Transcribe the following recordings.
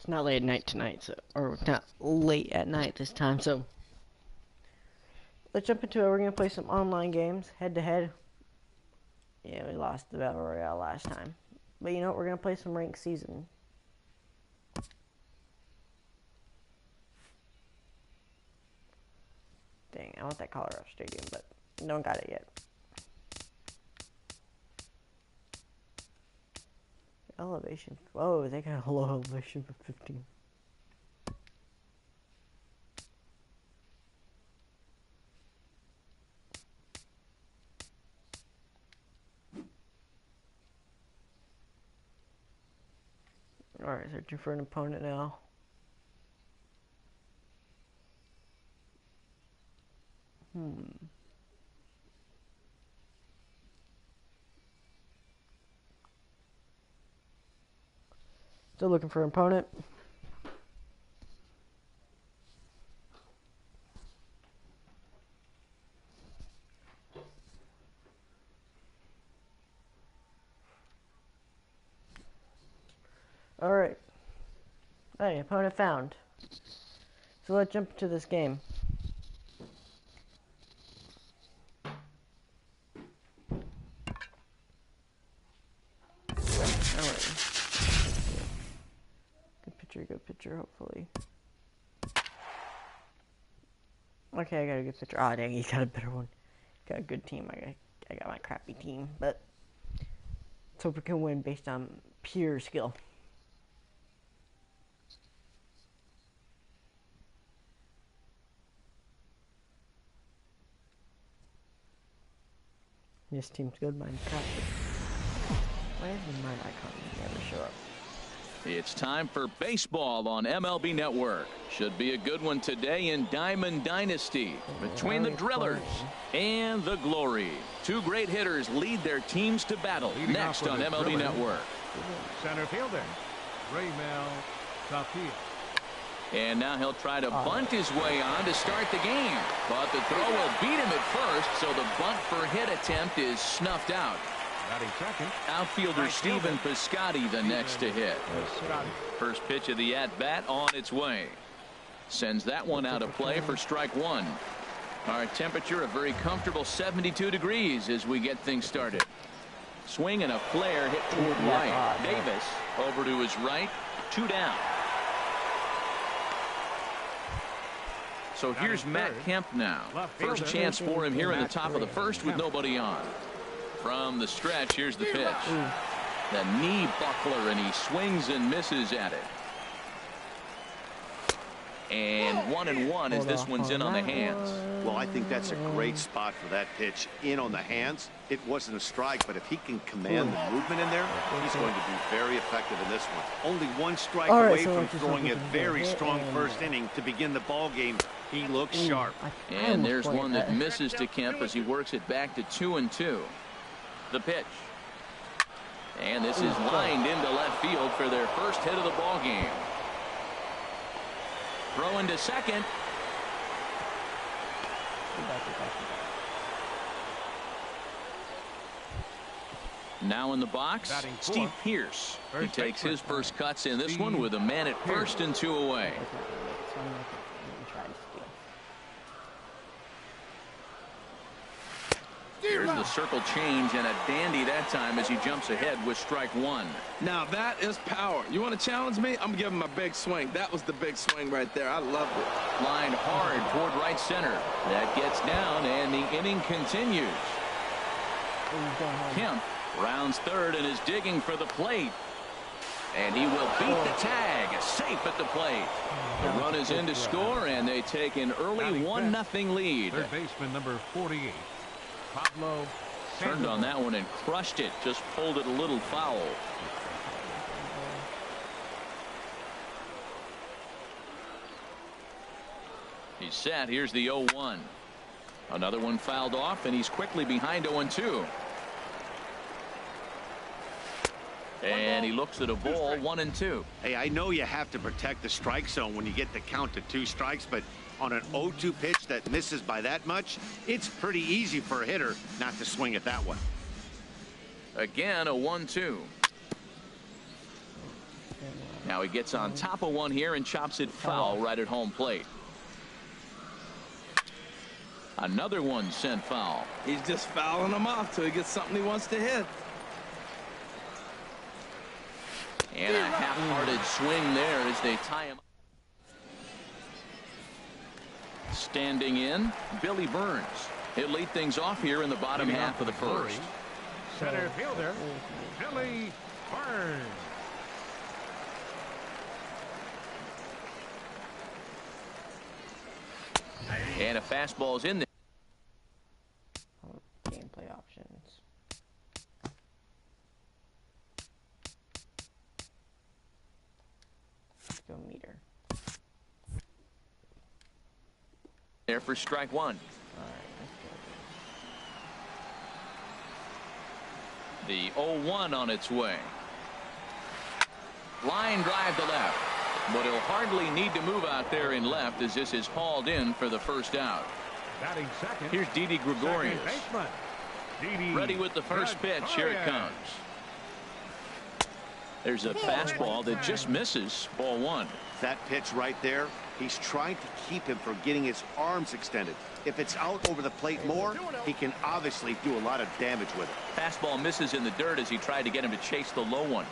It's not late at night tonight, so, or not late at night this time, so let's jump into it. We're gonna play some online games, head to head. Yeah, we lost the Battle Royale last time. But you know what, we're gonna play some ranked season. Dang, I want that Colorado Stadium, but don't got it yet. Elevation. Whoa, they got a low elevation for 15. Alright, searching for an opponent now. Still looking for an opponent. Alright. Hey, opponent found. So let's jump into this game. Good pitcher, hopefully. Okay, I got a good pitcher. Oh, dang, he got a better one. Got a good team. I got my crappy team, but let's hope we can win based on pure skill. This team's good, mine's crappy. Why doesn't my icon never show up? It's time for baseball on MLB Network. Should be a good one today in Diamond Dynasty between the Drillers and the Glory. Two great hitters lead their teams to battle. Next on MLB Network. Center fielder, Raymel Tapia. And now he'll try to bunt his way on to start the game. But the throw will beat him at first, so the bunt for hit attempt is snuffed out. Outfielder Stephen Piscotty the next to hit. First pitch of the at-bat on its way. Sends that one out of play for strike one. Our temperature a very comfortable 72 degrees as we get things started. Swing and a flare hit toward right. Davis over to his right. 2 down. So here's Matt Kemp now. First chance for him here in the top of the first with nobody on. From the stretch, here's the pitch. The knee buckler, and he swings and misses at it. And 1-1 as this one's in on the hands. Well, I think that's a great spot for that pitch. In on the hands. It wasn't a strike, but if he can command the movement in there, he's going to be very effective in this one. Only one strike away from throwing a very strong first inning to begin the ball game. He looks sharp. And there's one that misses to Kemp as he works it back to 2-2. The pitch. And this is lined into left field for their first hit of the ball game. Throw into second. Now in the box, Steve Pearce. He takes his first cuts in this one with a man at first and 2 away. Here's the circle change, and a dandy that time as he jumps ahead with strike one. Now that is power. You want to challenge me? I'm giving him a big swing. That was the big swing right there. I loved it. Lined hard toward right center. That gets down, and the inning continues. Kemp rounds third and is digging for the plate. And he will beat the tag. Safe at the plate. The run is in to score, and they take an early 1-0 lead. Third baseman number 48. Pablo turned on that one and crushed it. Just pulled it a little foul. He's set. Here's the 0-1. Another one fouled off, and he's quickly behind 0-2. And he looks at a ball, 1-2. Hey, I know you have to protect the strike zone when you get the count to 2 strikes, but on an 0-2 pitch that misses by that much, it's pretty easy for a hitter not to swing at that one. Again, a 1-2. Now he gets on top of one here and chops it foul right at home plate. Another one sent foul. He's just fouling them off till he gets something he wants to hit. And a half-hearted swing there as they tie him. Standing in, Billy Burns. He'll lead things off here in the bottom half of the first. Center fielder, Billy Burns. And a fastball's in there. Gameplay options. Let's go meter. There for strike one. The 0-1 on its way. Line drive to left. But he'll hardly need to move out there in left as this is hauled in for the first out. Batting second. Here's Didi Gregorius. Didi Ready with the first pitch. Here it comes. There's a fastball that just misses. Ball one. That pitch right there, he's trying to keep him from getting his arms extended. If it's out over the plate more, he can obviously do a lot of damage with it. Fastball misses in the dirt as he tried to get him to chase the low one.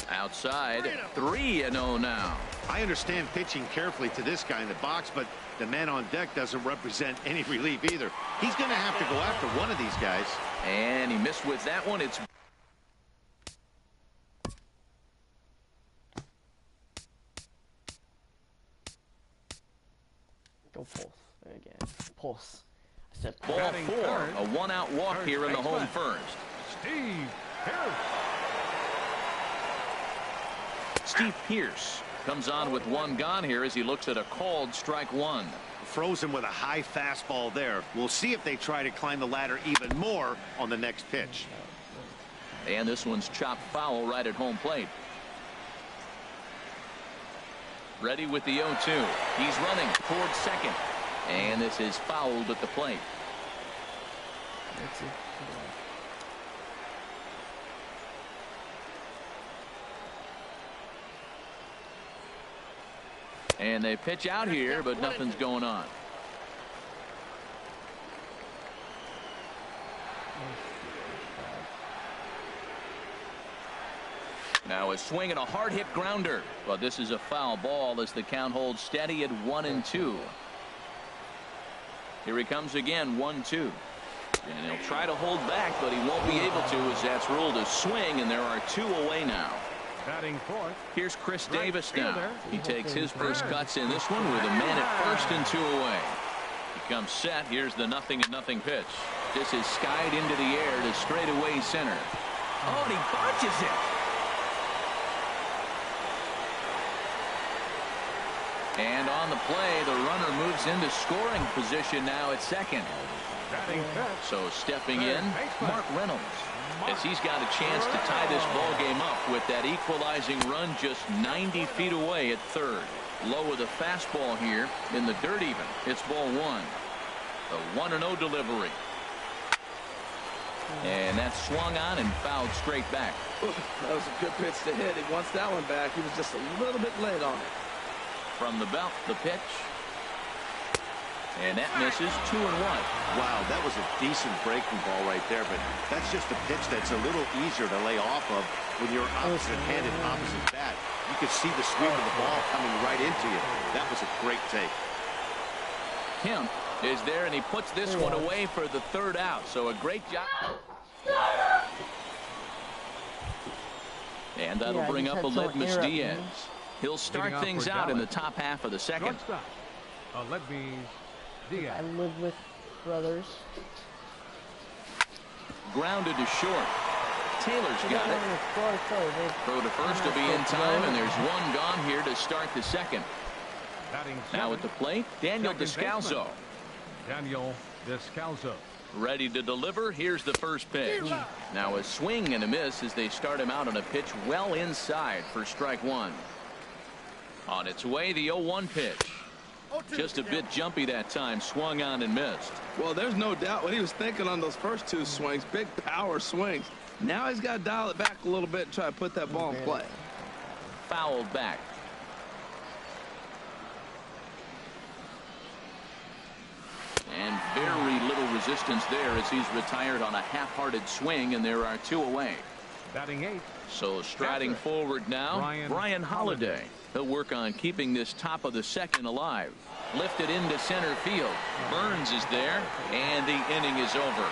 Outside, 3-0 now. I understand pitching carefully to this guy in the box, but the man on deck doesn't represent any relief either. He's going to have to go after one of these guys. And he missed with that one. It's Go pulse. There again. Pulse. I said ball Batting four. third. A one-out walk Third here in the home baseman. first. Steve Pierce. Steve Pierce comes on with one gone here as he looks at a called strike one. Frozen with a high fastball there. We'll see if they try to climb the ladder even more on the next pitch. And this one's chopped foul right at home plate. Ready with the 0-2. He's running towards second. And this is fouled at the plate. That's it. And they pitch out here, but nothing's going on. Now a swing and a hard hit grounder. But this is a foul ball as the count holds steady at 1-2. Here he comes again, 1-2. And he'll try to hold back, but he won't be able to as that's ruled a swing, and there are two away now. Batting fourth. Here's Chris Right Davis fielder. now. He takes his first cuts in this one with a man at first and two away. He comes set. Here's the 0-0 pitch. This is skied into the air to straightaway center. Oh, and he bunches it. And on the play, the runner moves into scoring position now at second. Batting fifth. So stepping in, Mark Reynolds, as he's got a chance to tie this ball game up with that equalizing run just 90 feet away at third. Low with a fastball here in the dirt even. It's ball one. The 1-0 delivery. And that's swung on and fouled straight back. That was a good pitch to hit. He wants that one back. He was just a little bit late on it. From the belt, the pitch. And that misses 2-1. Wow, that was a decent breaking ball right there, but that's just a pitch that's a little easier to lay off of when you're opposite-handed, opposite bat. You could see the sweep of the ball coming right into you. That was a great take. Kemp is there, and he puts this one away for the third out. So a great job. And that'll bring up Aledmus Diaz. He'll start things out in the top half of the second. Shortstop. Aledmus Diaz. I live with brothers. Grounded to short. Taylor's got it. Throw to first will be in time, and there's one gone here to start the second. Batting Now at seventh. the plate, Daniel Second Descalso. baseman. Daniel Descalso. Ready to deliver. Here's the first pitch. Now a swing and a miss as they start him out on a pitch well inside for strike one. On its way, the 0-1 pitch. Just a bit jumpy that time. Swung on and missed. Well, there's no doubt what he was thinking on those first two swings. Big power swings. Now he's got to dial it back a little bit and try to put that ball in play. Fouled back. And very little resistance there as he's retired on a half-hearted swing, and there are 2 away. Batting 8. So striding forward now, Brian Holiday. He'll work on keeping this top of the second alive. Lifted into center field. Burns is there, and the inning is over.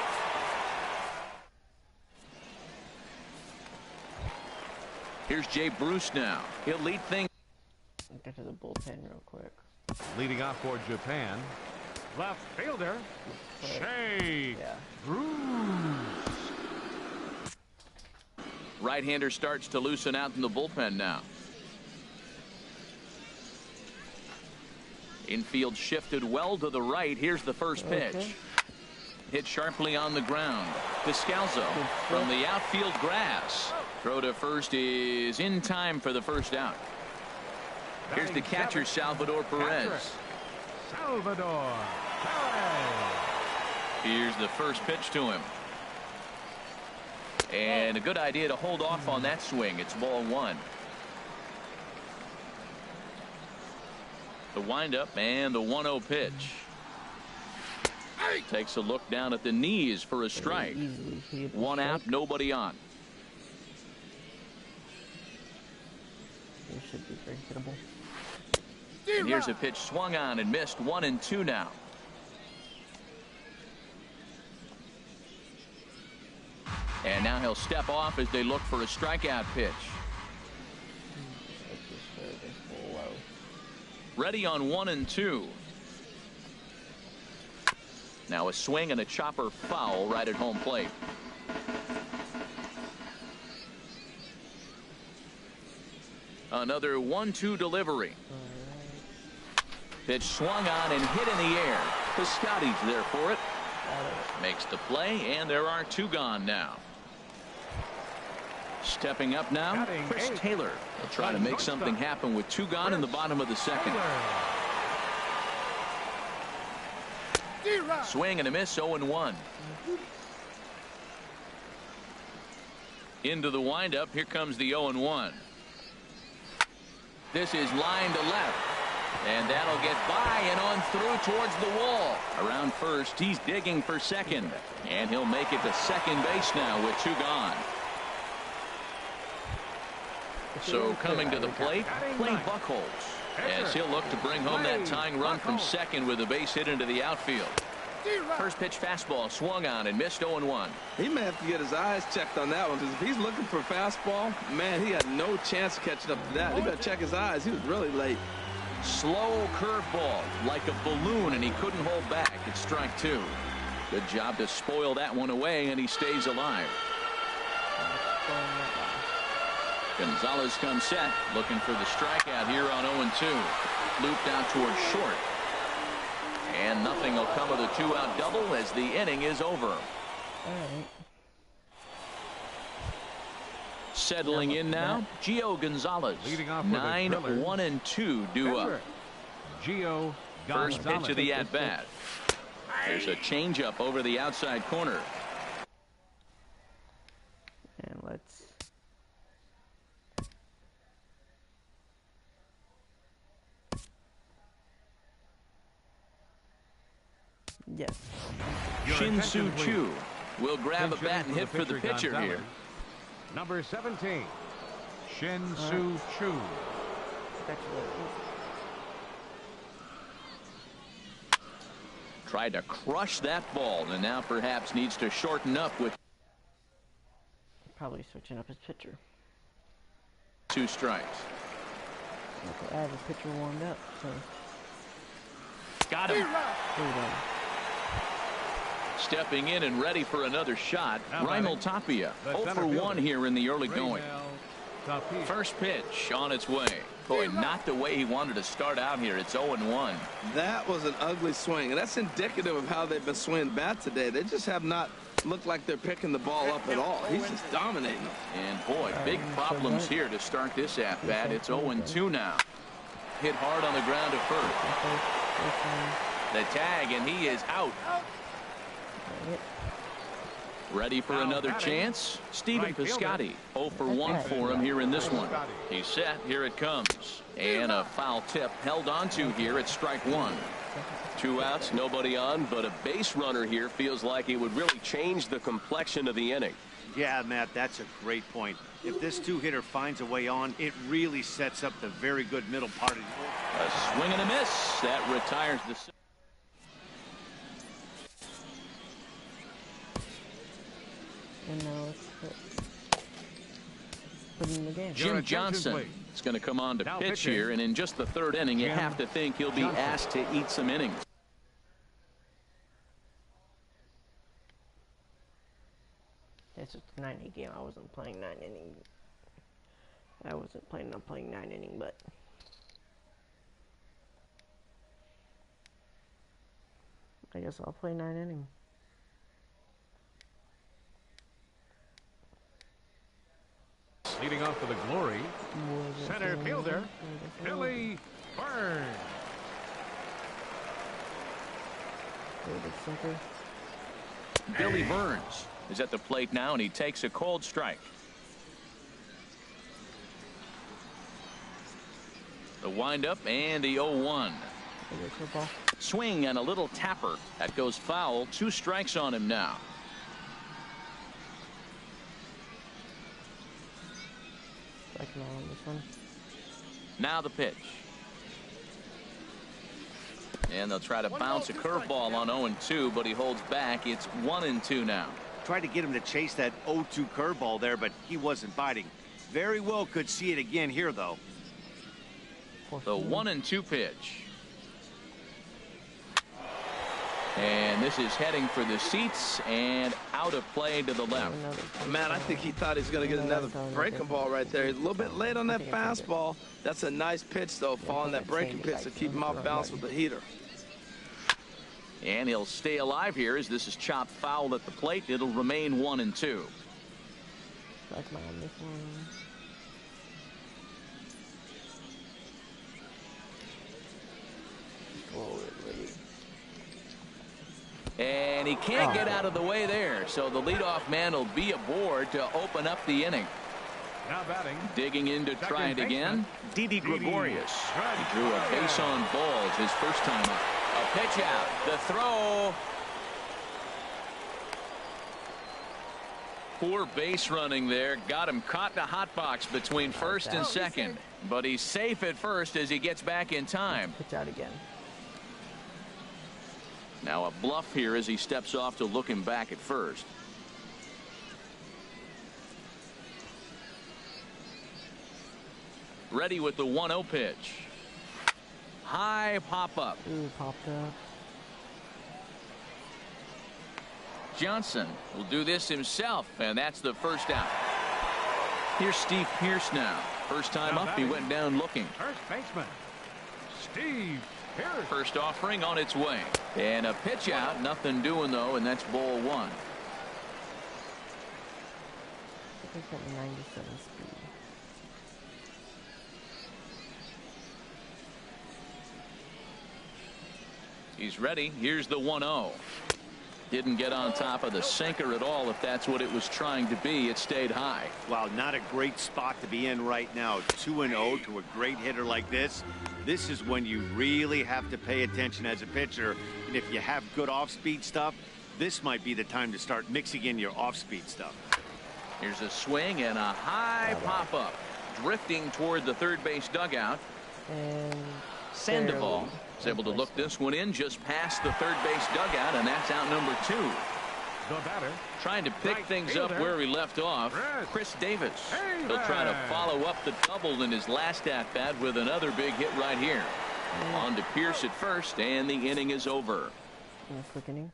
Here's Jay Bruce now. He'll lead things. Get to the bullpen real quick. Leading off for Japan. Left fielder. Shea Bruce. Right-hander starts to loosen out in the bullpen now. Infield shifted well to the right. Here's the first pitch. Hit sharply on the ground. Descalzo from the outfield grass. Throw to first is in time for the first out. Here's the catcher, Salvador Perez. Salvador Perez. Here's the first pitch to him. And a good idea to hold off on that swing. It's ball 1. The windup and the 1-0 pitch. Takes a look down at the knees for a strike. 1 out, nobody on. This should be very hittable. And here's a pitch swung on and missed. 1-2 now. And now he'll step off as they look for a strikeout pitch. Ready on 1-2. Now a swing and a chopper foul right at home plate. Another 1-2 delivery. Pitch swung on and hit in the air. Piscotty's there for it. Makes the play, and there are 2 gone now. Stepping up now, Chris Taylor will try to make something happen with 2 gone in the bottom of the second. Swing and a miss, 0-1. Into the windup, here comes the 0-1. This is line to left. And that'll get by and on through towards the wall. Around first, he's digging for second. And he'll make it to second base now with 2 gone. So coming to the plate, Clay Buchholz, as he'll look to bring home that tying run from second with a base hit into the outfield. First pitch fastball swung on and missed, 0-1. He may have to get his eyes checked on that one, because if he's looking for a fastball, man, he had no chance of catching up to that. He better check his eyes. He was really late. Slow curveball like a balloon, and he couldn't hold back. It's strike 2. Good job to spoil that one away, and he stays alive. Gonzalez comes set, looking for the strikeout here on 0-2. Looped out towards short. And nothing will come of the 2-out double as the inning is over. Settling in now, Gio Gonzalez. 9-1-2 due up. Gio First pitch of the at-bat. There's a changeup over the outside corner. And let's. Yes. Shin-Soo Choo will grab a bat and hit for the pitcher here. Number 17, Shin-Soo Choo. Tried to crush that ball, and now perhaps needs to shorten up with Probably switching up his pitcher. 2 strikes. I have a pitcher warmed up, so. Got him. Here we go. Stepping in and ready for another shot, Raimel Tapia. 0-for-1 here in the early going. First pitch on its way. Boy, not the way he wanted to start out here. It's 0-1. That was an ugly swing, and that's indicative of how they've been swinging bat today. They just have not looked like they're picking the ball up at all. He's just dominating them. And boy, big problems here to start this at-bat. It's 0-2 now. Hit hard on the ground to first. The tag, and he is out. Ready for another chance? Stephen Piscotty. 0 for 1 for him here in this one. He's set. Here it comes. And a foul tip held onto here at strike one. 2 outs, nobody on, but a base runner here feels like it would really change the complexion of the inning. Yeah, Matt, that's a great point. If this two-hitter finds a way on, it really sets up the very good middle part of the order. A swing and a miss. That retires the... And now let's put him in the game. Jim Johnson is going to come on to pitch here, and in just the third inning, you have to think he'll be asked to eat some innings. It's just a 9-inning game. I wasn't playing 9-inning. I wasn't planning on playing 9-inning, but I guess I'll play 9-inning. Leading off for the Glory, center fielder, Billy Burns. Billy Burns is at the plate now, and he takes a cold strike. The windup and the 0-1. Swing and a little tapper. That goes foul. 2 strikes on him now. On this one. Now the pitch. And they'll try to bounce a curveball on 0-2, but he holds back. It's 1-2 now. Tried to get him to chase that 0-2 curveball there, but he wasn't biting. Very well could see it again here, though. The 1-2 pitch. And this is heading for the seats and out of play to the left. Man, I think he thought he was going to get another breaking ball right there. He's a little bit late on that fastball. That's a nice pitch, though, following that breaking pitch to keep him off balance with the heater. And he'll stay alive here as this is chopped foul at the plate. It'll remain 1-2. And he can't get out of the way there, so the leadoff man will be aboard to open up the inning. Now batting. Digging in to try it again, Didi Gregorius. He drew a base on balls his first time up. A pitch out, the throw. Poor base running there, got him caught in a hot box between first and second, but he's safe at first as he gets back in time. Pitch out again. Now a bluff here as he steps off to look him back at first. Ready with the 1-0 pitch. High pop up. Ooh, popped up. Johnson will do this himself, and that's the first out. Here's Steve Pearce now. First time up, he went down looking. First baseman, Steve Pearce. First offering on its way. And a pitch out, nothing doing though, and that's ball 1. I think at 97 speed. He's ready. Here's the 1-0. Didn't get on top of the sinker at all. If that's what it was trying to be, it stayed high. Wow, not a great spot to be in right now. 2-0 to a great hitter like this. This is when you really have to pay attention as a pitcher. And if you have good off-speed stuff, this might be the time to start mixing in your off-speed stuff. Here's a swing and a high pop-up. Drifting toward the third base dugout. And Sandoval is able to look this one in just past the third base dugout, and that's out number 2. The batter, Trying to pick things up where he left off, Chris Davis. He'll try to follow up the double in his last at-bat with another big hit right here. On to Pearce at first, and the inning is over. quick inning.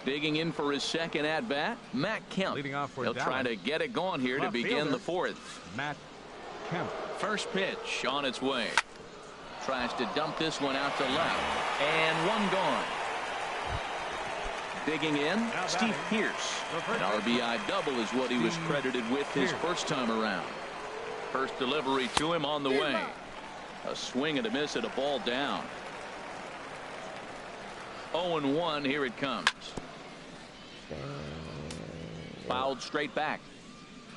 Digging in for his second at-bat, Matt Kemp. Leading off for He'll try to get it going here to begin the 4th. Matt Kemp. First pitch on its way. Tries to dump this one out to left. And one gone. Digging in, Steve Pearce. An RBI double is what he was credited with his first time around. First delivery to him on the way. A swing and a miss at a ball down. 0-1, here it comes. Fouled straight back.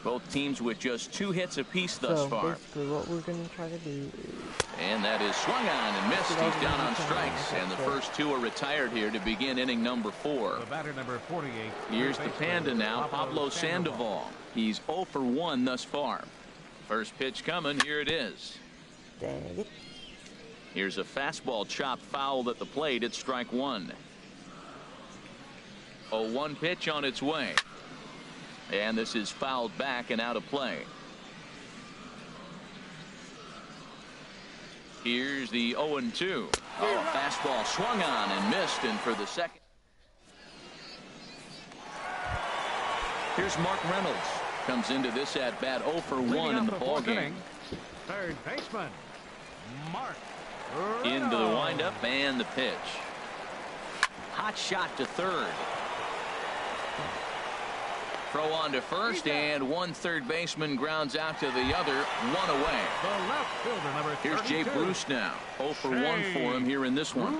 Both teams with just 2 hits apiece thus far. Basically what we're going to try to do is... And that is swung on and missed. He's down on strikes. And the first 2 are retired here to begin inning number 4. The batter number 48. Here's the Panda now, Pablo Sandoval. He's 0 for 1 thus far. First pitch coming. Here it is. Dang it. Here's a fastball chopped foul at the plate. It's strike 1. 0-1 pitch on its way. And this is fouled back and out of play. Here's the 0-2. Oh, a fastball swung on and missed, and for the second. Here's Mark Reynolds. Comes into this at bat 0 for 1 in the ball game. Third baseman, Mark Reynolds. Into the windup and the pitch. Hot shot to third. Throw on to first, and one third baseman grounds out to the other, 1 away. The left fielder, number 32. Here's Jay Bruce now. 0 for 1 for him here in this one.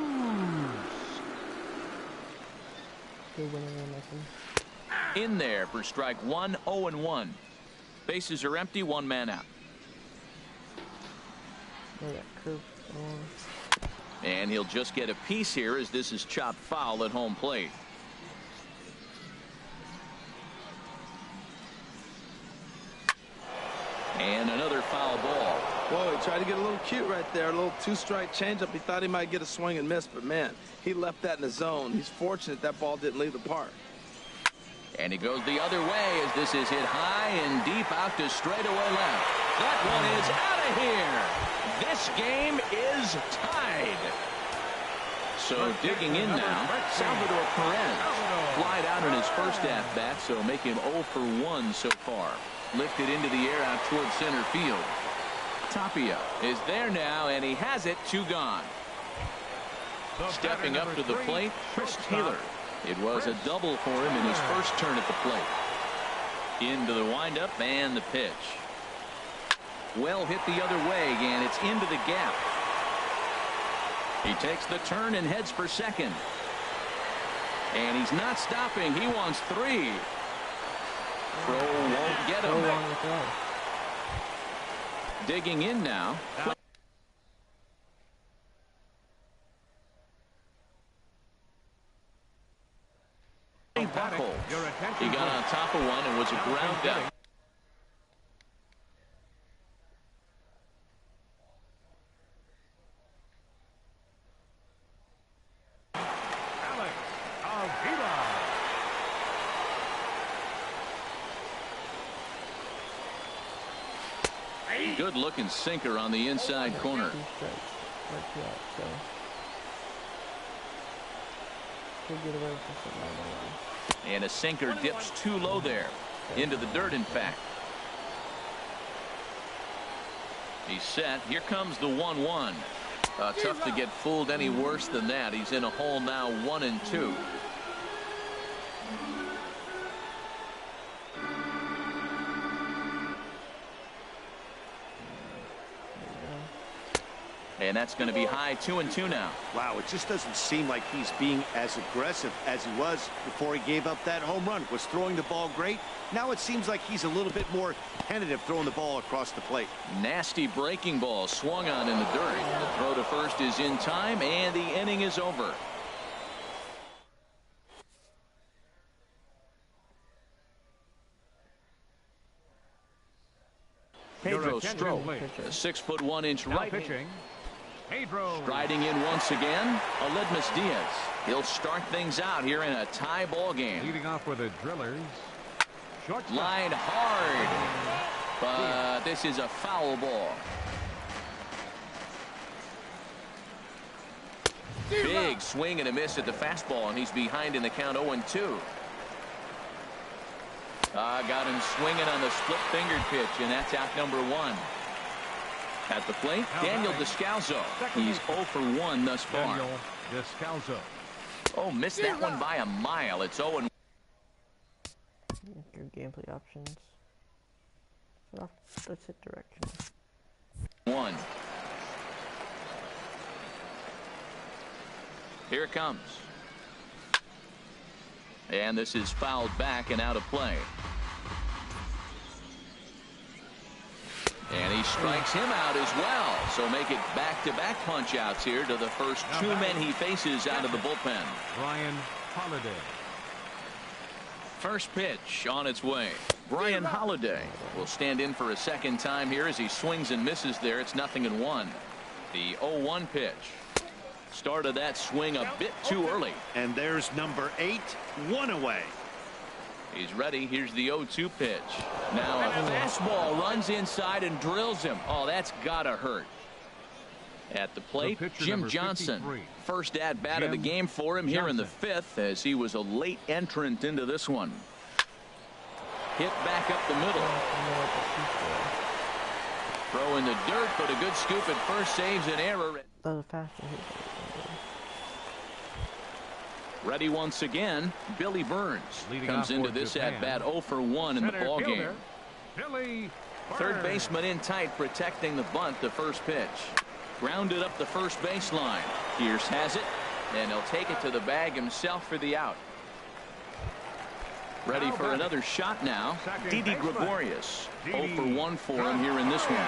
In there for strike 1, 0-1. Bases are empty, 1 man out. And he'll just get a piece here as this is chopped foul at home plate. And another foul ball. Whoa, he tried to get a little cute right there. A little 2-strike changeup. He thought he might get a swing and miss, but man, he left that in the zone. He's fortunate that ball didn't leave the park. And he goes the other way as this is hit high and deep out to straightaway left. That one is out of here. This game is tied. So digging in now, Salvador Perez. Flied out in his first at-bat, so make him 0 for 1 so far. Lifted into the air out towards center field. Tapia is there now, and he has it. 2 gone. Stepping up to the plate, Chris Taylor. It was a double for him in his first turn at the plate. Into the windup and the pitch. Well hit the other way, and it's into the gap. He takes the turn and heads for second. And he's not stopping. He wants 3. Throw won't get him. Digging in now. He got on top of one and was a ground out. Good looking sinker on the inside corner. And a sinker dips too low there. Into the dirt, in fact. He's set. Here comes the 1-1. Tough to get fooled any worse than that. He's in a hole now, 1-2. And that's going to be high, 2-2 now. Wow, it just doesn't seem like he's being as aggressive as he was before he gave up that home run. Was throwing the ball great. Now it seems like he's a little bit more tentative throwing the ball across the plate. Nasty breaking ball swung on in the dirt. The throw to first is in time, and the inning is over. Pedro Strop, a 6'1" right. Pitching. Pedro. Striding in once again, Aledmus Diaz. He'll start things out here in a tie ball game. Leading off with the Drillers. Shortstop. Line hard, but this is a foul ball. Big swing and a miss at the fastball, and he's behind in the count 0-2. Got him swinging on the split-fingered pitch, and that's out number 1. At the plate, Daniel Descalzo. He's 0 for 1 thus far. Daniel Descalzo. Oh, missed that one by a mile. It's 0-1. Your gameplay options. Let's hit direction. 1. Here it comes. And this is fouled back and out of play. And he strikes him out as well. So make it back-to-back punch-outs here to the first two men he faces out of the bullpen. Brian Holiday. First pitch on its way. Brian Holiday will stand in for a second time here as he swings and misses there. It's 0-1. The 0-1 pitch. Started that swing a bit too early. And there's number 8, 1 away. He's ready. Here's the 0-2 pitch. Now a fastball runs inside and drills him. Oh, that's gotta hurt. At the plate, Jim Johnson. First at bat of the game for him here in the 5th, as he was a late entrant into this one. Hit back up the middle. Throw in the dirt, but a good scoop at first, saves an error. Ready once again, Billy Burns comes into this at bat 0 for 1 in the ball game. Third baseman in tight, protecting the bunt. The first pitch grounded up the first baseline. Pierce has it, and he'll take it to the bag himself for the out. Ready for another shot now. Didi Gregorius 0 for 1 for him here in this one.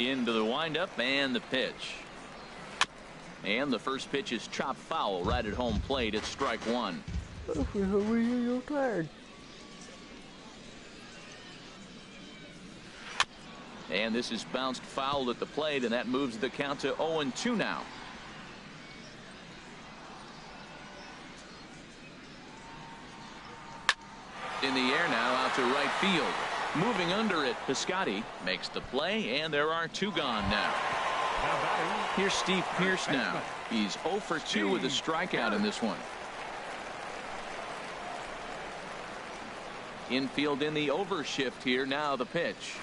Into the windup and the pitch. And the first pitch is chopped foul right at home plate. It's strike 1. You're tired. And this is bounced foul at the plate, and that moves the count to 0-2 now. In the air now, out to right field. Moving under it, Piscotty makes the play, and there are 2 gone now. Here's Steve Pierce now. He's 0 for 2 with a strikeout in this one. Infield in the overshift here. Now the pitch.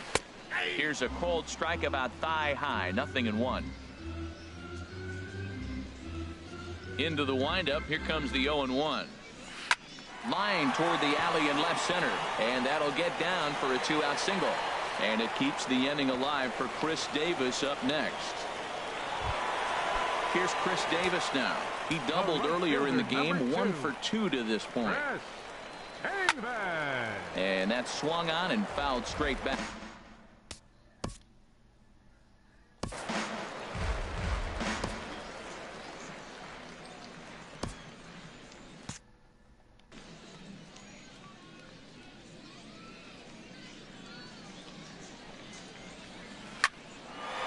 Here's a cold strike about thigh high. 0-1. Into the windup. Here comes the 0-1. Line toward the alley in left center, and that'll get down for a 2-out single, and it keeps the inning alive for Chris Davis up next. Here's Chris Davis now. He doubled earlier in the game, 1 for 2 to this point, and that swung on and fouled straight back.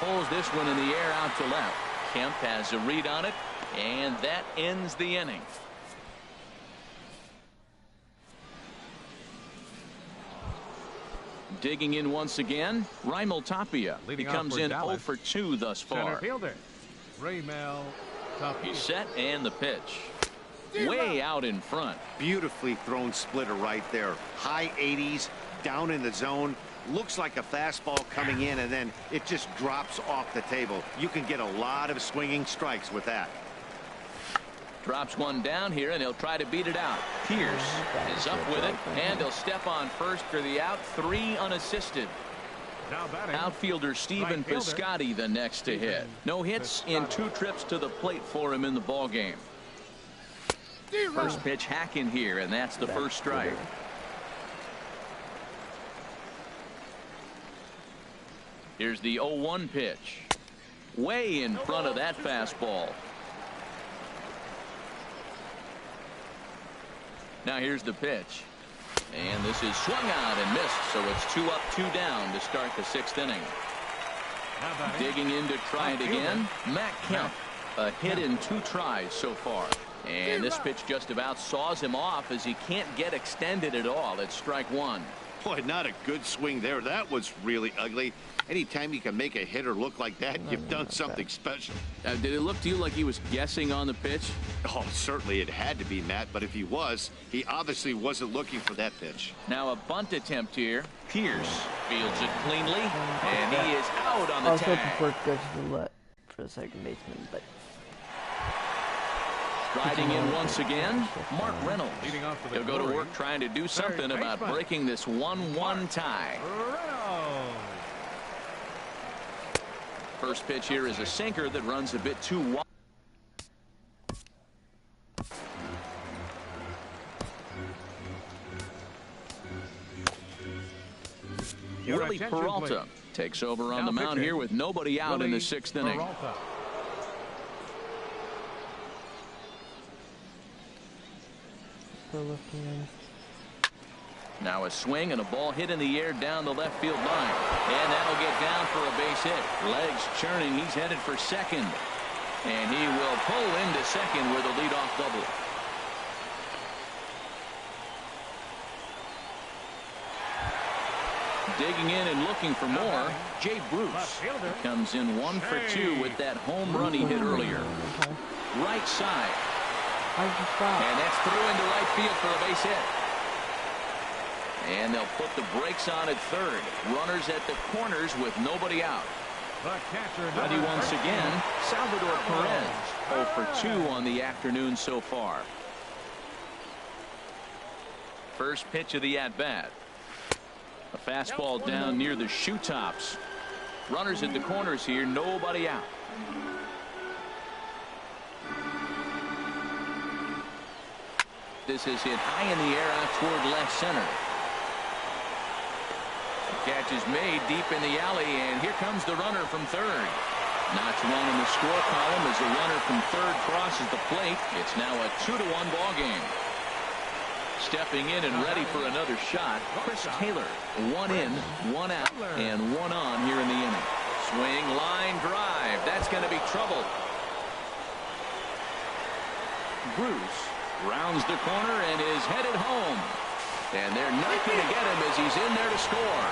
Pulls this one in the air out to left. Kemp has a read on it, and that ends the inning. Digging in once again, Raimel Tapia. He comes in 0 for 2 thus far. He's set, and the pitch. Way out in front. Beautifully thrown splitter right there. High 80s, down in the zone. Looks like a fastball coming in, and then it just drops off the table. You can get a lot of swinging strikes with that. Drops one down here, and he'll try to beat it out. Pierce is up with it, and he'll step on first for the out. 3 unassisted. Outfielder Stephen Piscotty the next to hit. No hits in 2 trips to the plate for him in the ball game. First pitch hacking here, and that's the first strike. Here's the 0-1 pitch. Way in front of that fastball. Now here's the pitch. And this is swung out and missed, so it's 2 up, 2 down to start the 6th inning. Digging in to try it again, Matt Kemp. A hit in 2 tries so far. And this pitch just about saws him off as he can't get extended at all. It's strike 1. Boy, not a good swing there. That was really ugly. Anytime you can make a hitter look like that, you've done something special. Did it look to you like he was guessing on the pitch? Oh, certainly it had to be, Matt, but if he was, he obviously wasn't looking for that pitch. Now a bunt attempt here. Pierce fields it cleanly, and he is out on the tag. I was hoping for a good roulette for the second baseman, but... Striding in once again, Mark Reynolds. He'll go to work trying to do something about breaking this 1-1 tie. First pitch here is a sinker that runs a bit too wide. Your Willie attention, Peralta please. takes over on Now the mound pitching, here with nobody out in the Willie 6th inning. Peralta. Now a swing and a ball hit in the air down the left field line. And that'll get down for a base hit. Legs churning. He's headed for second. And he will pull into second with a leadoff double. Digging in and looking for more, Jay Bruce. He comes in 1 for 2 with that home run he hit earlier. Right side. And that's through into right field for a base hit. And they'll put the brakes on at third. Runners at the corners with nobody out. Ready once again, Salvador Perez. 0 for 2 on the afternoon so far. First pitch of the at-bat. A fastball down near the shoe tops. Runners at the corners here, nobody out. This is hit high in the air out toward left center. The catch is made deep in the alley, and here comes the runner from third. Notch one in the score column as the runner from third crosses the plate. It's now a 2-1 ball game. Stepping in and ready for another shot, Chris Taylor. 1 in, 1 out, and 1 on here in the inning. Swing, line drive. That's going to be trouble. Bruce rounds the corner and is headed home. And they're not going to get him as he's in there to score.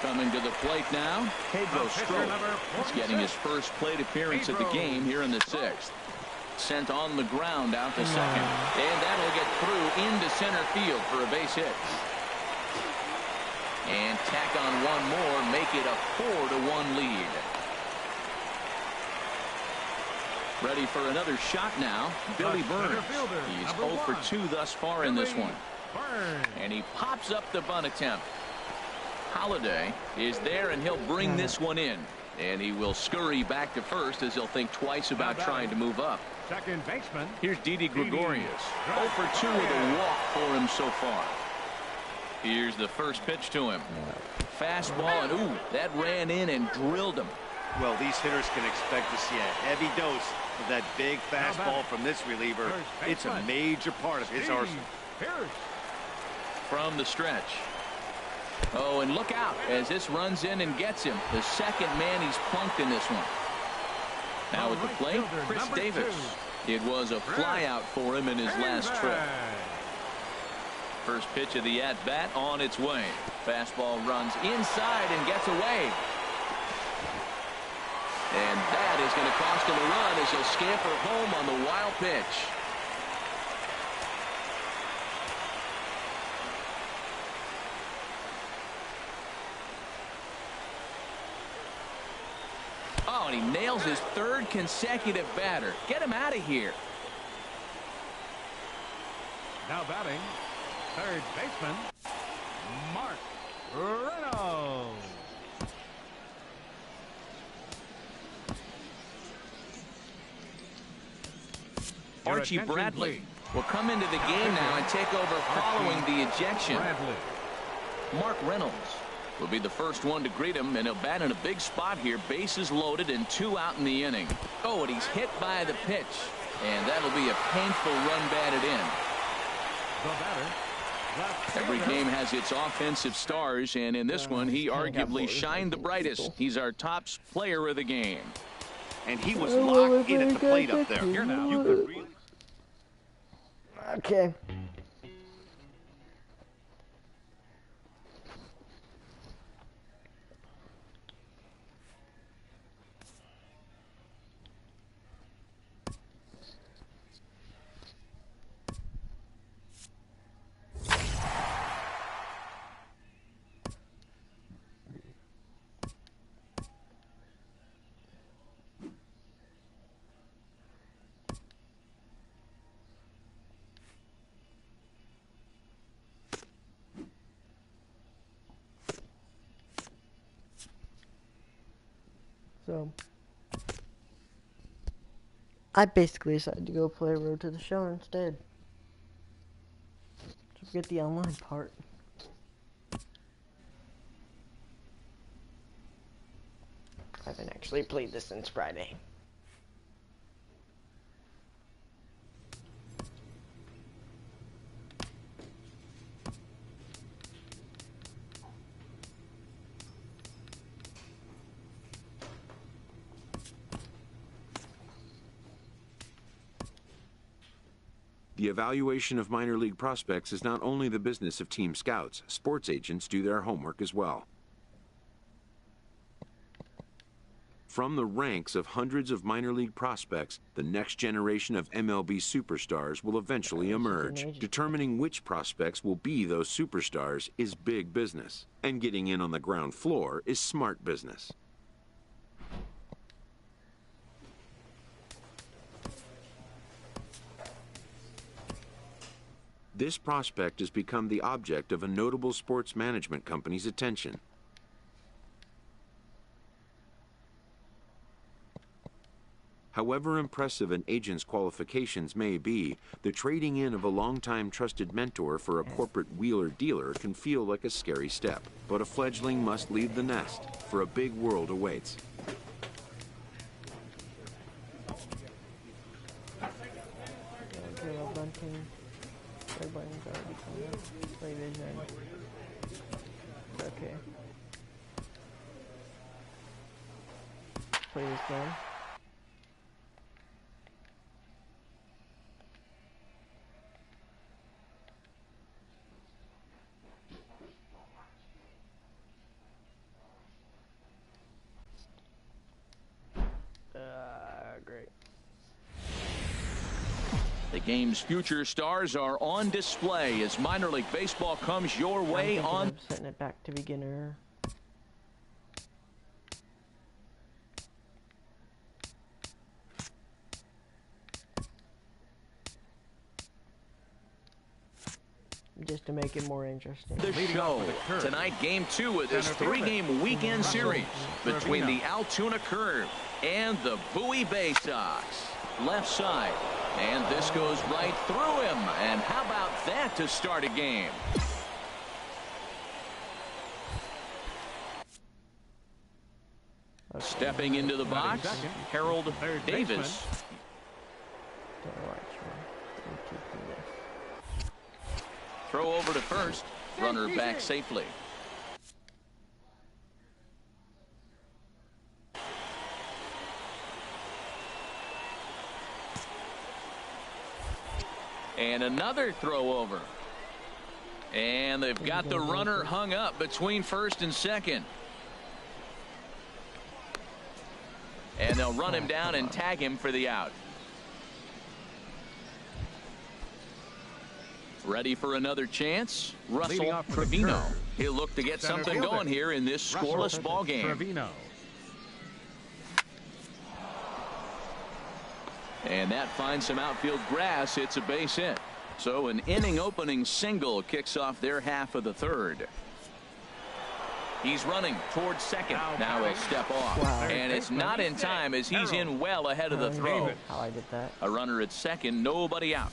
Coming to the plate now, Pedro Strop. He's getting his first plate appearance of the game here in the 6th. Sent on the ground out to second. And that'll get through into center field for a base hit. And tack on one more, make it a 4-1 lead. Ready for another shot now, Billy Burns. He's 0 for 2 thus far in this one. And he pops up the bunt attempt. Holiday is there, and he'll bring this one in. And he will scurry back to first as he'll think twice about trying to move up. Second baseman. Here's Didi Gregorius. 0 for 2 with a walk for him so far. Here's the first pitch to him. Fastball, and ooh, that ran in and drilled him. Well, these hitters can expect to see a heavy dose of that big fastball from this reliever. It's a major part of his arsenal. From the stretch. Oh, and look out as this runs in and gets him. The second man he's plunked in this one. Now at the plate, Chris Davis. It was a fly out for him in his last trip. First pitch of the at-bat on its way. Fastball runs inside and gets away. And that is going to cost him a run as he'll scamper home on the wild pitch. Oh, and he nails his third consecutive batter. Get him out of here. Now batting, third baseman, Mark Reynolds. Archie Bradley will come into the game now and take over following the ejection. Mark Reynolds will be the first one to greet him, and he'll bat in a big spot here. Bases loaded and 2 out in the inning. Oh, and he's hit by the pitch, and that'll be a painful run batted in. Every game has its offensive stars, and in this one, he arguably shined the brightest. He's our top player of the game. And he was locked in at the plate up there. Here now, you could really... Okay. So, I basically decided to go play Road to the Show instead. So forget the online part. actually played this since Friday. The evaluation of minor league prospects is not only the business of team scouts. Sports agents do their homework as well. From the ranks of hundreds of minor league prospects, the next generation of MLB superstars will eventually emerge. Determining which prospects will be those superstars is big business, and getting in on the ground floor is smart business. This prospect has become the object of a notable sports management company's attention. However impressive an agent's qualifications may be, the trading in of a longtime trusted mentor for a corporate wheeler-dealer can feel like a scary step. But a fledgling must leave the nest, for a big world awaits. Okay. Play this game. Great. The game's future stars are on display as minor league baseball comes your way on. Setting it back to beginner. Just to make it more interesting. The show tonight, game 2 of this 3-game weekend series between the Altoona Curve and the Bowie Bay Sox. Left side, and this goes right through him. And how about that to start a game? Stepping into the box, Harold Davis. Throw over to first, runner back safely. And another throw over. And they've got the runner hung up between first and second. And they'll run him down and tag him for the out. Ready for another chance? Russell Trevino. He'll look to get something going here in this scoreless ball game. Trevino. And that finds some outfield grass. It's a base hit. So an inning opening single kicks off their half of the third. He's running towards second. Now he'll step off. Wow. And it's not in time as he's in well ahead of the throw. How I did that. A runner at second, nobody out.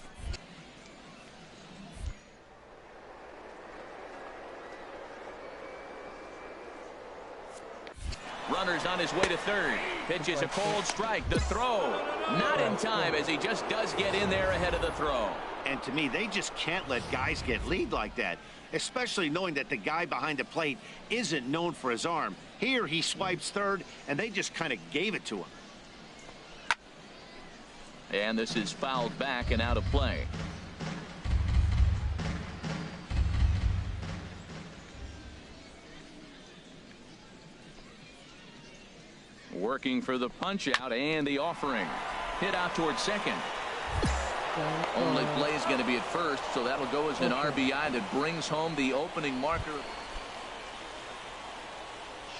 Runner's on his way to third. Pitch is a cold strike. The throw not in time as he just does get in there ahead of the throw. And to me, they just can't let guys get lead like that, especially knowing that the guy behind the plate isn't known for his arm. Here he swipes third, and they just kind of gave it to him. And this is fouled back and out of play. Working for the punch out and the offering. Hit out towards second. Only play is going to be at first, so that'll go as an RBI that brings home the opening marker.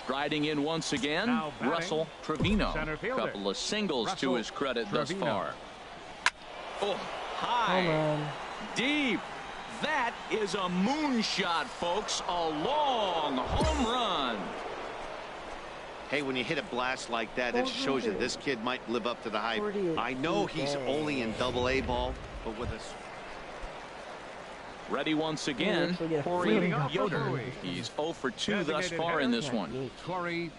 Striding in once again, Russell Trevino. Couple of singles to his credit thus far. Oh, high, deep. That is a moonshot, folks. A long home run. Hey, when you hit a blast like that, it shows you this kid might live up to the hype. I know he's only in Double-A ball, but with us. Ready once again, Corey Yoder. He's 0 for 2 thus far in this one. Corey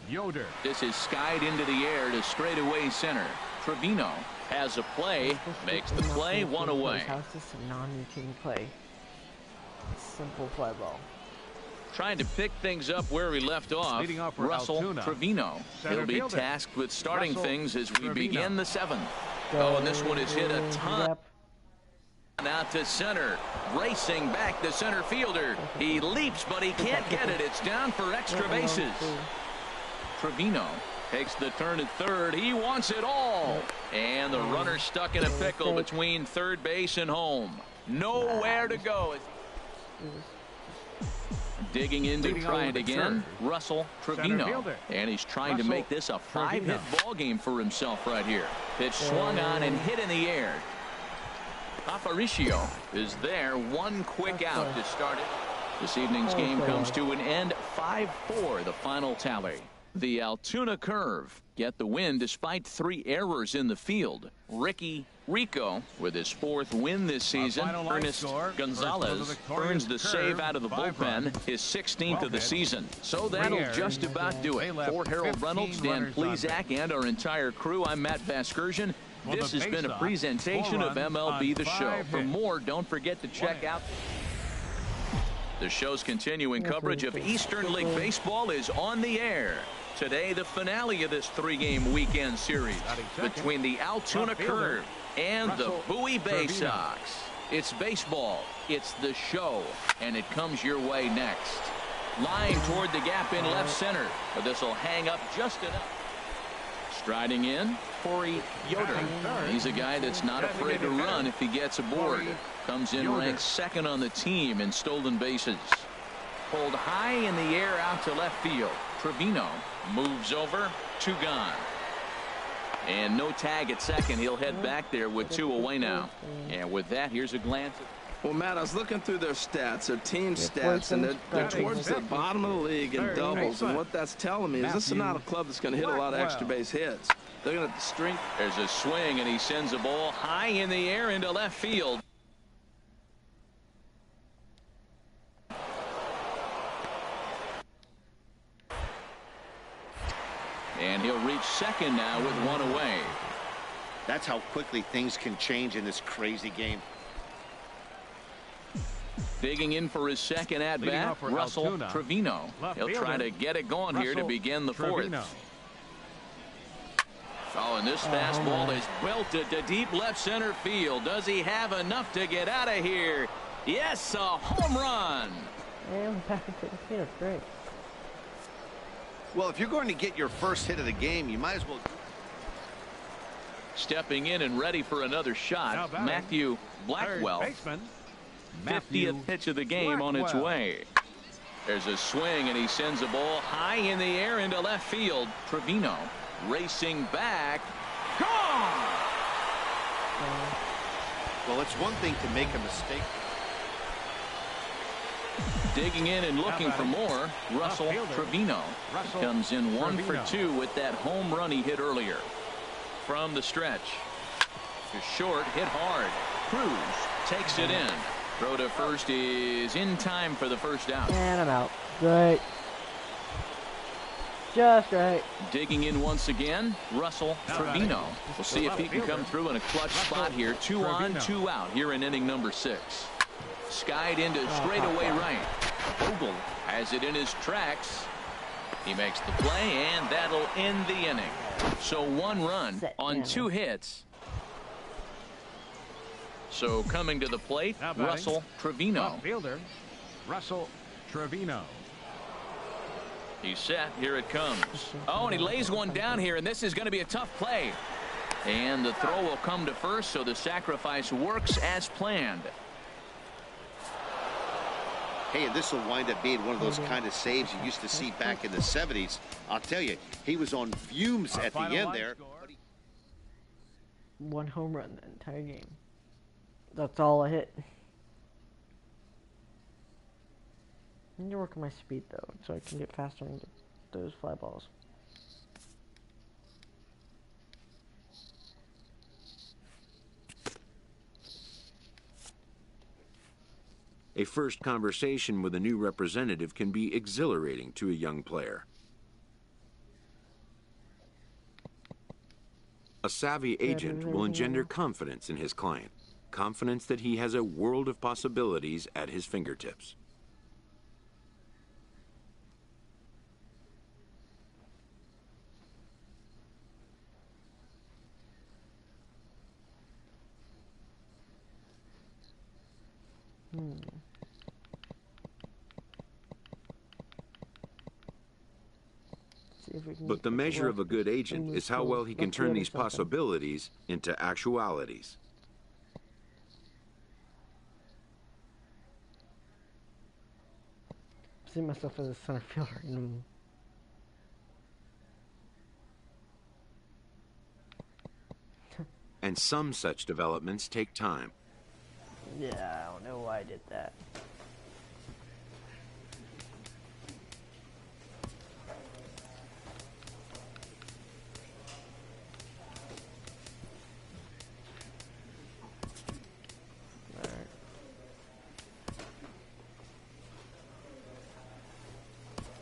Yoder. This is skied into the air to straightaway center. Trevino has a play, makes the play, one away. How is this a non-routine play? Simple fly ball. Trying to pick things up where we left off. Leading off for Russell Altoona. Trevino. Center He'll be fielder. tasked with starting Russell things as we Trevino. begin the seventh. Oh, and this one is hit a ton. Yep. Out to center, racing back the center fielder. He leaps, but he can't get it. It's down for extra bases. Trevino takes the turn at third. He wants it all. And the runner stuck in a pickle between third base and home. Nowhere to go. Digging in to try it again. Russell Trevino. And he's trying to make this a five-hit ball game for himself right here. Pitch swung on and hit in the air. Aparicio is there. One quick out to start it. This evening's game comes to an end. 5-4 the final tally. The Altoona Curve get the win despite 3 errors in the field. Rico with his 4th win this season. Ernest Gonzalez earns the save out of the bullpen, his 16th of the season. So that'll just about do it. For Harold Reynolds, Dan Plesac, and our entire crew, I'm Matt Vasgersian. This has been a presentation of MLB The Show. For more, don't forget to check out the show's continuing coverage of Eastern League Baseball is on the air. Today, the finale of this 3-game weekend series between the Altoona Curve and the Bowie Bay Sox. It's baseball, it's the show, and it comes your way next. Line toward the gap in left center, but this will hang up just enough. Striding in, Corey Yoder. He's a guy that's not afraid to run if he gets aboard. Comes in ranked 2nd on the team in stolen bases. Pulled high in the air out to left field. Trevino moves over, 2 gone. And no tag at second. He'll head back there with 2 away now. And with that, here's a glance. Well, Matt, I was looking through their stats, their team stats, and they're towards the bottom of the league in doubles. And what that's telling me is this is not a club that's going to hit a lot of extra base hits. They're going to string. There's a swing, and he sends a ball high in the air into left field. And he'll reach second now with 1 away. That's how quickly things can change in this crazy game. Digging in for his second at-bat, Russell Altoona. Trevino. He'll try to get it going here to begin the 4th. Oh, and this fastball is belted to deep left center field. Does he have enough to get out of here? Yes, a home run. And back into the field. Great. Well, if you're going to get your first hit of the game, you might as well. Stepping in and ready for another shot, Matthew Blackwell. 50th pitch of the game on its way. There's a swing, and he sends a ball high in the air into left field. Trevino racing back. Gone! Well, it's one thing to make a mistake. Digging in and looking for more, Russell Trevino comes in 1 for 2 with that home run he hit earlier. From the stretch to short, hit hard. Cruz takes it in. Throw to first is in time for the first out. And I'm out. Great. Just right. Digging in once again, Russell Trevino. We'll see if he can come through in a clutch spot here. 2 on, 2 out here in inning number 6. Skied into straightaway right. Vogel has it in his tracks. He makes the play, and that'll end the inning. So 1 run on 2 hits. So coming to the plate, Russell Trevino. Fielder, Russell Trevino. He's set. Here it comes. Oh, and he lays one down here, and this is going to be a tough play. And the throw will come to first, so the sacrifice works as planned. Hey, and this will wind up being one of those kind of saves you used to see back in the 70s. I'll tell you, he was on fumes at the end there. 1 home run the entire game. That's all I hit. I need to work on my speed though, so I can get faster and get those fly balls. A first conversation with a new representative can be exhilarating to a young player. A savvy agent will engender confidence in his client, confidence that he has a world of possibilities at his fingertips. But the measure of a good agent is how well he can turn these possibilities into actualities. I see myself as a center fielder. And some such developments take time. Yeah, I don't know why I did that.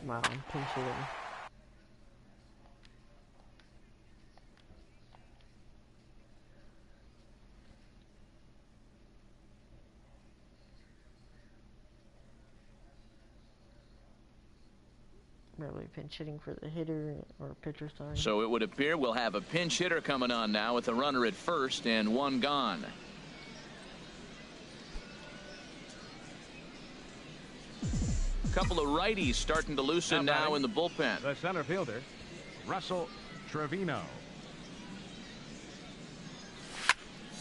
Wow, I'm pinch hitting. Probably pinch hitting for the hitter or pitcher, sorry. So it would appear we'll have a pinch hitter coming on now with a runner at first and one gone. Couple of righties starting to loosen now in the bullpen. The center fielder, Russell Trevino.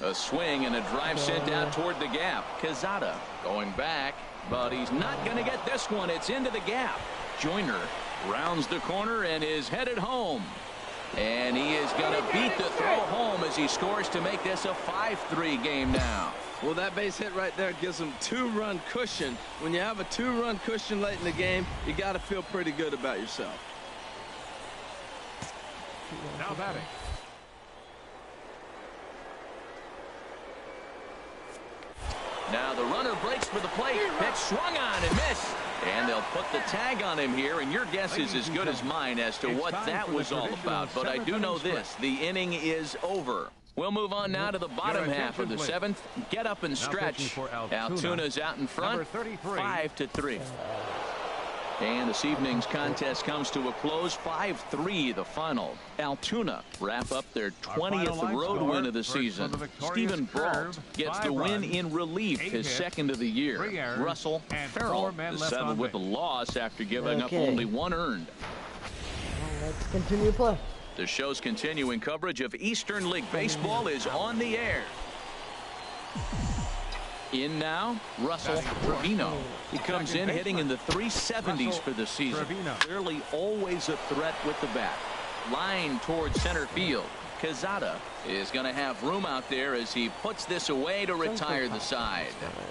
A swing and a drive sent out toward the gap. Quezada going back, but he's not going to get this one. It's into the gap. Joyner rounds the corner and is headed home. And he is going to beat the throw home as he scores to make this a 5-3 game now. Well, that base hit right there gives them 2-run cushion. When you have a 2-run cushion late in the game, you got to feel pretty good about yourself. Now batting. Now the runner breaks for the plate. Pitch swung on and missed. And they'll put the tag on him here, and your guess is as good as mine as to what that was all about. But I do know this. The inning is over. We'll move on now to the bottom half of the seventh. Get up and stretch. Altuna's out in front, 5-3. And this evening's contest comes to a close, 5-3 the final. Altoona wrap up their 20th road win of the season. Stephen Brault gets the win in relief, his second of the year. Russell Farrell is settled with a loss after giving up only one earned. Let's continue play. The show's continuing coverage of Eastern League Baseball is on the air. In now, Russell Trevino. He comes in hitting in the 370s for the season. Clearly always a threat with the bat. Line towards center field. Quezada is going to have room out there as he puts this away to retire the side.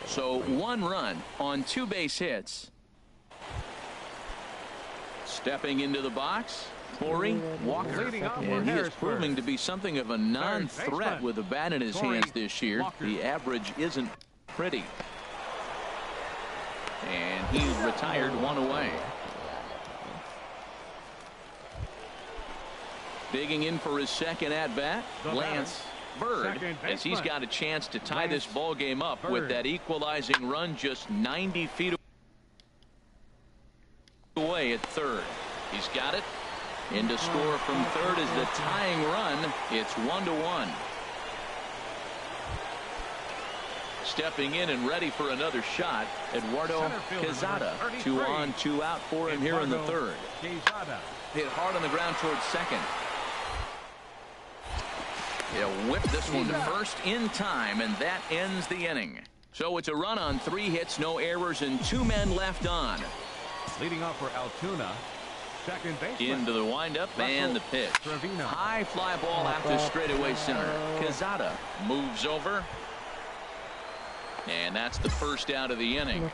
So 1 run on 2 base hits. Stepping into the box, Corey Walker, and he is proving to be something of a non-threat with the bat in his hands this year. The average isn't pretty. And he retired 1 away. Digging in for his second at-bat, Lance Bird, as he's got a chance to tie this ball game up with that equalizing run just 90 feet away at third. He's got it. In to score from third is the tying run. It's 1-1. Stepping in and ready for another shot, Eduardo Quezada. 2 on, 2 out for him here in the third. Hit hard on the ground towards second. He'll whip this one to first in time, and that ends the inning. So it's a run on 3 hits, no errors, and 2 men left on. Leading off for Altoona, second baseman. Into the windup and the pitch. High fly ball out to straightaway center. Quezada moves over. And that's the first out of the inning.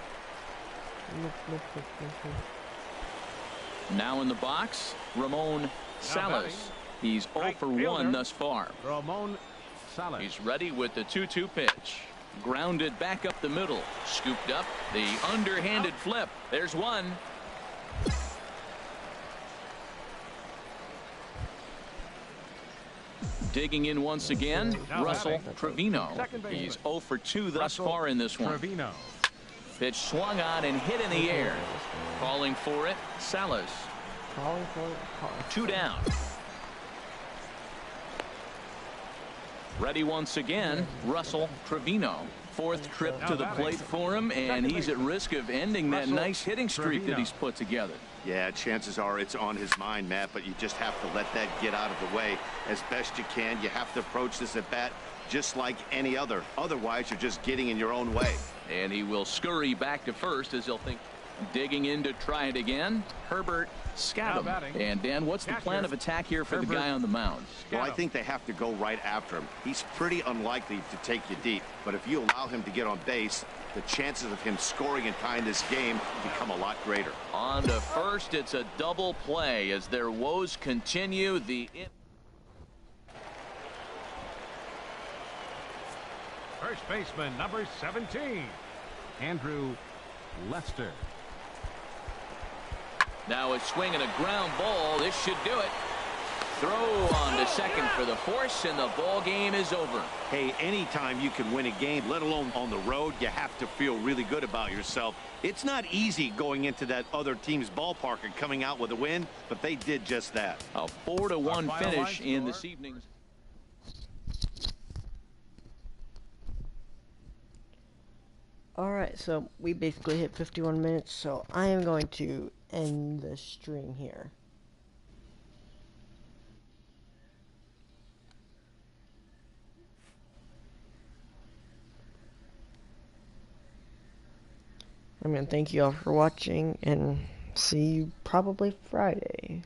Now in the box, Ramon Salas. He's 0 for 1 thus far. Ramon Salas. He's ready with the 2-2 pitch. Grounded back up the middle. Scooped up. The underhanded flip. There's one. Digging in once again, Russell Trevino. He's 0 for 2 thus far in this one. Trevino. Pitch swung on and hit in the air. Calling for it, Salas. Calling for it. 2 down. Ready once again, Russell Trevino. 4th trip to the plate for him, and he's at risk of ending that nice hitting streak that he's put together. Yeah, chances are it's on his mind, Matt, but you just have to let that get out of the way as best you can. You have to approach this at bat just like any other. Otherwise, you're just getting in your own way. And he will scurry back to first as he'll think. Digging in to try it again, Herbert Scadam. And Dan, what's the plan of attack here for the guy on the mound? Well, I think they have to go right after him. He's pretty unlikely to take you deep, but if you allow him to get on base, the chances of him scoring and tying this game become a lot greater. On to first, it's a double play as their woes continue. First baseman, number 17, Andrew Lester. Now a swing and a ground ball. This should do it. Throw on to second for the force, and the ball game is over. Hey, anytime you can win a game, let alone on the road, you have to feel really good about yourself. It's not easy going into that other team's ballpark and coming out with a win, but they did just that. A 4-1 finish in this evening's. Alright, so we basically hit 51 minutes, so I am going to end the stream here. I'm going to thank you all for watching and see you probably Friday.